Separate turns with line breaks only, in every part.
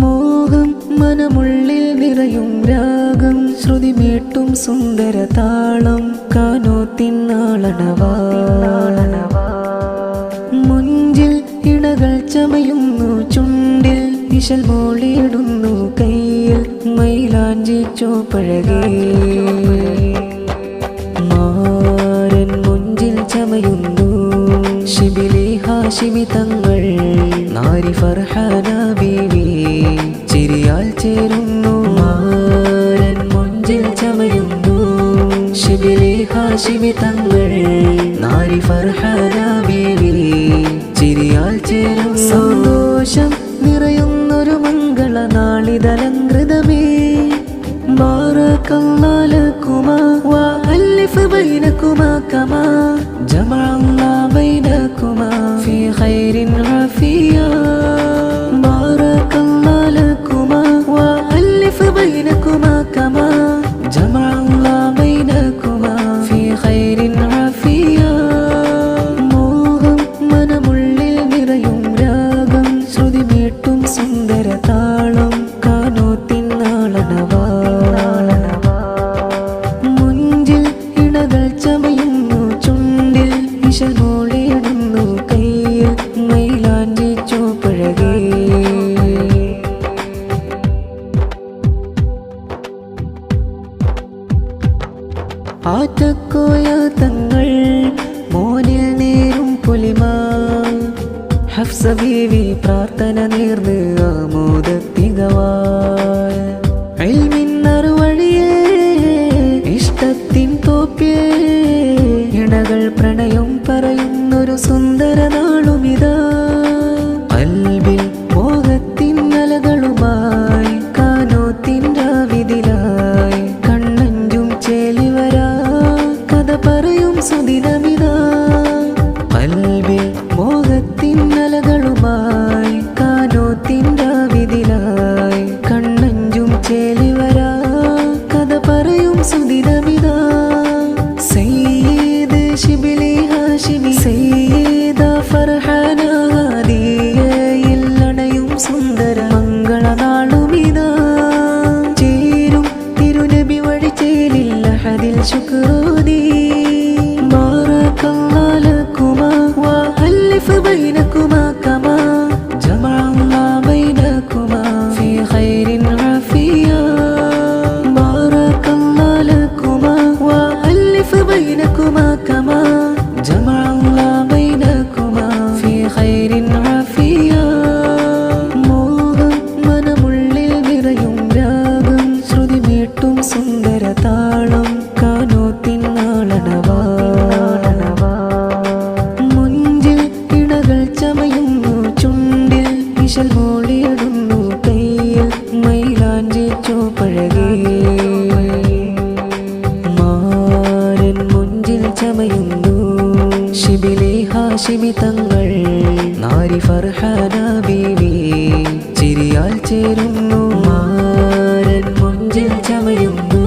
മോഹം മനമുള്ളിൽ നിറയും രാഗം ശ്രുതി മീട്ടും സുന്ദര താളം കാനോത്തിന്നാളണവാ മുഞ്ചിൽ ഇണകൾ ചമയുന്നു ചുണ്ടിൽ ഇശൽ മോളിയിടുന്നു കയ്യിൽ മൈലാഞ്ചി ചോപ്പഴകേ മാരൻ മുഞ്ചിൽ ചമയുന്നു ശിബിലി ഹാഷിമി തങ്ങൾ നാരി ഫർഹാന ബീവി ചിരിയാൽ ചേരുന്നു മാരൻ മുഞ്ചിൽ ചമയുന്നു ശിബിലി ഹാഷിമി തങ്ങൾ നാരി ഫർഹാന ബീവി ചിരിയാൽ ചേരും സന്തോഷം നിറയുന്നൊരു മംഗള നാളിതലങ്കൃതമേ ബാറകല്ലാഹു ലക്കുമാ വഅല്ലിഫ് ബൈനകുമാ കമാ ജമഅല്ലാഹു ബൈനകുമാ ഫീ ഖൈരിൻ ആഫിയ ബാറകല്ലാഹു ലക്കുമാ വഅല്ലിഫ് ബൈനകുമാ കമാ ജമഅല്ലാഹു ബൈനകുമാ ഫീ ഖൈരിൻ ആഫിയ മോഹം മനമുള്ളിൽ നിറയും രാഗം ശ്രുതി മീട്ടും സുന്ദര താളം കാനോത്തിന്നാളണവാ മുഞ്ചിൽ ഇണകൾ ചമയുന്നു ചുണ്ടിൽ ഇശൽ മോളിയിടുന്നു കയ്യിൽ മൈലാഞ്ചി ചോപ്പഴകേ ആറ്റക്കോയ തങ്ങൾ മോനിൽ നേരും പൊലിമാ ഹഫ്സ ബീവി പ്രാർത്ഥന നേർന്ന് ആമോദത്തികവായ ഇൽമിന്നറുവഴിയേ ഇഷ്ടത്തിൻ തോപ്പിയേ ഇണകൾ പ്രണയം പറയുന്നൊരു സുന്ദര നാളുമിതാ അൽബിൽ മോഹത്തിൻ അലകളുമായി കാനോത്തിൻ രാവിതിലായി കണ്ണഞ്ചും ചേലിവരാ കഥ പറയും സുദിനമിതാ അൽബിൽ മോഹത്തിൻ അലകളുമായി കാനോത്തിൻ രാവിതിലായി കണ്ണഞ്ചും ചേലിവരാ കഥ പറയും സുദിനമിതാ സയ്യിദ് ശിബിലി ഹാഷിമി സയ്യിദ ഫർഹാന ഹാദിയയിൽ അണയും സുന്ദര മംഗളനാളുമിതാ ചേരും തിരുനബി വഴി ചേലില്ല ഹദിൽ ശുക്രോദി ബാറകല്ലാഹു ലക്കുമാ വഅല്ലിഫ് ബൈനകുമാ കമാ ജമഅല്ലാഹു ബൈനകുമാ ഫീ ഖൈരിൻ ആഫിയ ബാറകല്ലാഹു ലക്കുമാ വഅല്ലിഫ് ബൈനകുമാ കമാ ജമഅല്ലാഹു ബൈനകുമാ ഫീ ഖൈരിൻ ആഫിയ മോഹം മനമുള്ളിൽ നിറയും രാഗം ശ്രുതി മീട്ടും സുന്ദര താളം കാനോത്തിന്നാളണവാ മുഞ്ചിൽ ഇണകൾ ചമയുന്നു ചുണ്ടിൽ ഇശൽ മോളിയിടുന്നു കയ്യിൽ മൈലാഞ്ചി ചോപ്പഴകേ മാരൻ മുഞ്ചിൽ ചമയുന്നു ശിബിലി ഹാഷിമി തങ്ങൾ നാരി ഫർഹാന ബീവി ചിരിയാൽ ചേരുന്നു മാരൻ മുഞ്ചിൽ ചമയുന്നു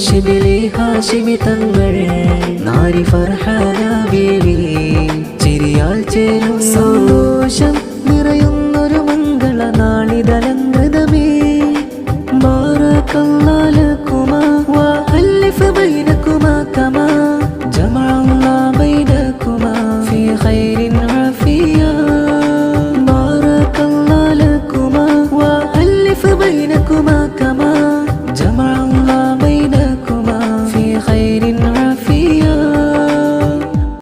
ശിബിലി ഹാഷിമി തങ്ങൾ നാരി ഫർഹാന ബീവി ചിരിയാൽ ചേരും സന്തോഷം